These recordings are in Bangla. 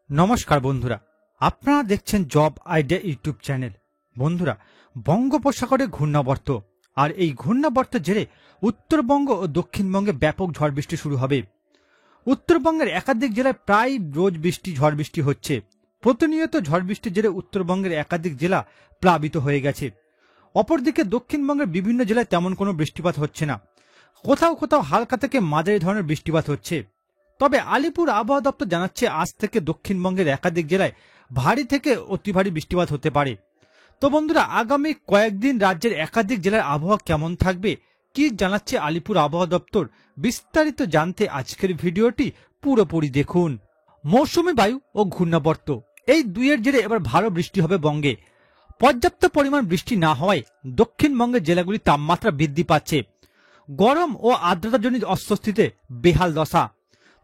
নমস্কার বন্ধুরা, আপনারা দেখছেন জব আইডিয়া ইউটিউব চ্যানেল। বন্ধুরা, বঙ্গোপসাগরে ঘূর্ণাবর্ত আর এই ঘূর্ণাবর্তের জেরে উত্তরবঙ্গ ও দক্ষিণবঙ্গে ব্যাপক ঝড় বৃষ্টি শুরু হবে। উত্তরবঙ্গের একাধিক জেলায় প্রায় রোজ ঝড় বৃষ্টি হচ্ছে। প্রতিনিয়ত ঝড় বৃষ্টির জেরে উত্তরবঙ্গের একাধিক জেলা প্লাবিত হয়ে গেছে। অপরদিকে দক্ষিণবঙ্গের বিভিন্ন জেলায় তেমন কোনো বৃষ্টিপাত হচ্ছে না, কোথাও কোথাও হালকা থেকে মাঝারি ধরনের বৃষ্টিপাত হচ্ছে। তবে আলিপুর আবহাওয়া দপ্তর জানাচ্ছে আজ থেকে দক্ষিণবঙ্গের একাধিক জেলায় ভারী থেকে অতি ভারী বৃষ্টিপাত হতে পারে। তো বন্ধুরা, আগামী কয়েকদিন রাজ্যের একাধিক জেলার আবহাওয়া কেমন থাকবে, কি জানাচ্ছে আলিপুর আবহাওয়া দপ্তর, বিস্তারিত জানতে আজকের ভিডিওটি পুরোপুরি দেখুন। মৌসুমী বায়ু ও ঘূর্ণাবর্ত এই দুইয়ের জেরে এবার ভালো বৃষ্টি হবে বঙ্গে। পর্যাপ্ত পরিমাণ বৃষ্টি না হওয়ায় দক্ষিণবঙ্গের জেলাগুলির তাপমাত্রা বৃদ্ধি পাচ্ছে। গরম ও আর্দ্রতাজনিত অস্বস্তিতে বেহাল দশা।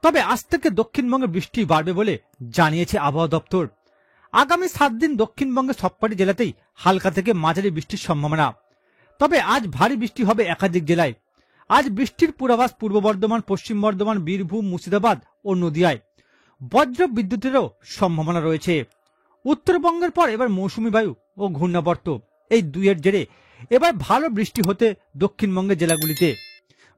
তবে আজ থেকে দক্ষিণবঙ্গে বৃষ্টি বাড়বে বলে জানিয়েছে আবহাওয়া দপ্তর। আগামী 7 দিন দক্ষিণবঙ্গের সবকটি জেলাতেই হালকা থেকে মাঝারি বৃষ্টির সম্ভাবনা। তবে আজ ভারী বৃষ্টি হবে একাধিক জেলায়। আজ বৃষ্টির পূর্বাভাস পূর্ব বর্ধমান, পশ্চিম বর্ধমান, বীরভূম, মুর্শিদাবাদ ও নদিয়ায়। বজ্র বিদ্যুতেরও সম্ভাবনা রয়েছে। উত্তরবঙ্গের পর এবার মৌসুমী বায়ু ও ঘূর্ণাবর্ত এই দুইয়ের জেরে এবার ভালো বৃষ্টি হতে দক্ষিণবঙ্গের জেলাগুলিতে।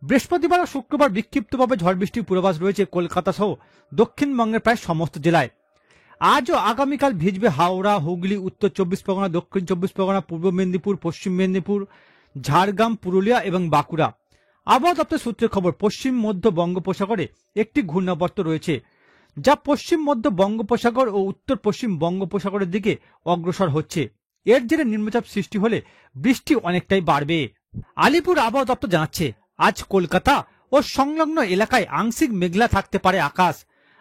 বৃহস্পতিবার ও শুক্রবার বিক্ষিপ্তভাবে ঝড় বৃষ্টির পূর্বাভাস রয়েছে কলকাতা সহ দক্ষিণবঙ্গের প্রায় সমস্ত জেলায়। আজ ও আগামীকাল ভিজবে হাওড়া, হুগলি, উত্তর 24 পরগনা, দক্ষিণ 24 পরগনা, পূর্ব মেদিনীপুর, পশ্চিম মেদিনীপুর, ঝাড়গ্রাম, পুরুলিয়া এবং বাঁকুড়া। আবহাওয়া দপ্তর সূত্রের খবর, পশ্চিম মধ্য বঙ্গোপসাগরে একটি ঘূর্ণাবর্ত রয়েছে, যা পশ্চিম মধ্য বঙ্গোপসাগর ও উত্তর পশ্চিম বঙ্গোপসাগরের দিকে অগ্রসর হচ্ছে। এর জেরে নিম্নচাপ সৃষ্টি হলে বৃষ্টি অনেকটাই বাড়বে। আলিপুর আবহাওয়া দপ্তর জানাচ্ছে আজ কলকাতা ও সংলগ্ন এলাকায় আংশিক মেঘলা থাকতে পারে আকাশ।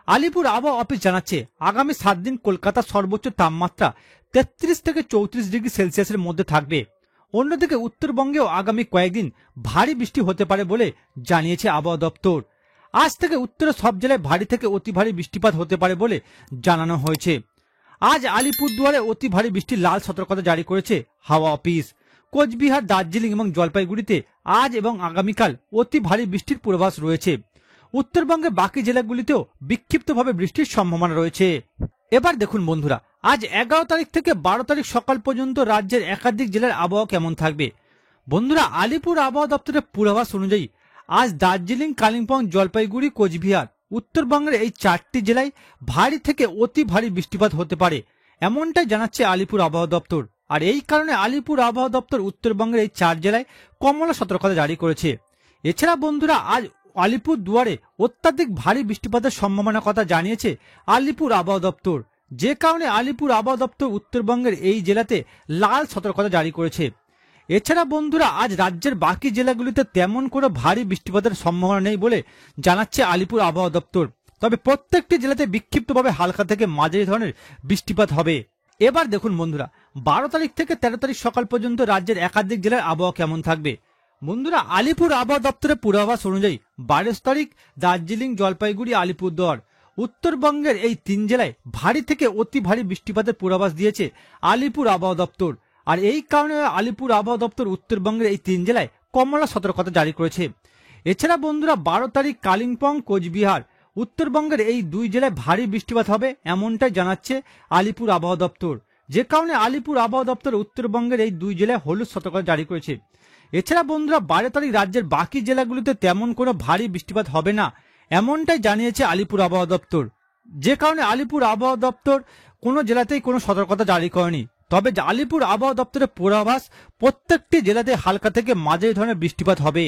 আলিপুর আবহাওয়া অফিস জানাচ্ছে আগামী 7 দিন কলকাতার সর্বোচ্চ তাপমাত্রা 33 থেকে 34 ডিগ্রি সেলসিয়াসের মধ্যে থাকবে। অন্যদিকে উত্তরবঙ্গেও আগামী কয়েকদিন ভারী বৃষ্টি হতে পারে বলে জানিয়েছে আবহাওয়া দপ্তর। আজ থেকে উত্তরের সব জেলায় ভারী থেকে অতি ভারী বৃষ্টিপাত হতে পারে বলে জানানো হয়েছে। আজ আলিপুরদুয়ারে অতি ভারী বৃষ্টির লাল সতর্কতা জারি করেছে হাওয়া অফিস। কোচবিহার, দার্জিলিং এবং জলপাইগুড়িতে আজ এবং আগামীকাল অতি ভারী বৃষ্টির পূর্বাভাস রয়েছে। উত্তরবঙ্গের বাকি জেলাগুলিতেও বিক্ষিপ্তভাবে বৃষ্টির সম্ভাবনা রয়েছে। এবার দেখুন বন্ধুরা, আজ 11 তারিখ থেকে 12 তারিখ সকাল পর্যন্ত রাজ্যের একাধিক জেলার আবহাওয়া কেমন থাকবে। বন্ধুরা, আলিপুর আবহাওয়া দপ্তরের পূর্বাভাস অনুযায়ী আজ দার্জিলিং, কালিম্পং, জলপাইগুড়ি, কোচবিহার, উত্তরবঙ্গের এই 4টি জেলায় ভারী থেকে অতি ভারী বৃষ্টিপাত হতে পারে, এমনটাই জানাচ্ছে আলিপুর আবহাওয়া দপ্তর। আর এই কারণে আলিপুর আবহাওয়া দপ্তর উত্তরবঙ্গের এই 4 জেলায় কমলা সতর্কতা জারি করেছে। এছাড়া বন্ধুরা, আজ আলিপুর দুয়ারে অত্যাধিক ভারী বৃষ্টিপাতের সম্ভাবনার কথা জানিয়েছে আলিপুর আবহাওয়া দপ্তর, যে কারণে আলিপুর আবহাওয়া দপ্তর উত্তরবঙ্গের এই জেলাতে লাল সতর্কতা জারি করেছে। এছাড়া বন্ধুরা, আজ রাজ্যের বাকি জেলাগুলিতে তেমন কোনো ভারী বৃষ্টিপাতের সম্ভাবনা নেই বলে জানাচ্ছে আলিপুর আবহাওয়া দপ্তর। তবে প্রত্যেকটি জেলাতে বিক্ষিপ্তভাবে হালকা থেকে মাঝারি ধরনের বৃষ্টিপাত হবে। এবার দেখুন বন্ধুরা, 12 তারিখ থেকে 13 তারিখ সকাল পর্যন্ত রাজ্যের একাধিক জেলার আবহাওয়া কেমন থাকবে। বন্ধুরা, আলিপুর আবহাওয়া দপ্তরের পূর্বাভাস অনুযায়ী 22 তারিখ দার্জিলিং, জলপাইগুড়ি, আলিপুরদুয়ার, উত্তরবঙ্গের এই 3 জেলায় ভারী থেকে অতি ভারী বৃষ্টিপাতের পূর্বাভাস দিয়েছে আলিপুর আবহাওয়া দপ্তর। আর এই কারণে আলিপুর আবহাওয়া দপ্তর উত্তরবঙ্গের এই 3 জেলায় কমলা সতর্কতা জারি করেছে। এছাড়া বন্ধুরা, 12 তারিখ কালিম্পং, কোচবিহার, উত্তরবঙ্গের এই 2 জেলায় ভারী বৃষ্টিপাত হবে, এমনটাই জানাচ্ছে আলিপুর আবহাওয়া দপ্তর, যে কারণে আলিপুর আবহাওয়া দপ্তর উত্তরবঙ্গের এই 2 জেলায় হলুদ সতর্কতা জারি করেছে। এছাড়া বন্ধুরা, 12 তারিখ রাজ্যের বাকি জেলাগুলিতে তেমন কোনো ভারী বৃষ্টিপাত হবে না, এমনটাই জানিয়েছে আলিপুর আবহাওয়া দপ্তর, যে কারণে আলিপুর আবহাওয়া দপ্তর কোনো জেলাতেই কোনো সতর্কতা জারি করেনি। তবে আলিপুর আবহাওয়া দপ্তরের পূর্বাভাস প্রত্যেকটি জেলাতে হালকা থেকে মাঝারি ধরনের বৃষ্টিপাত হবে।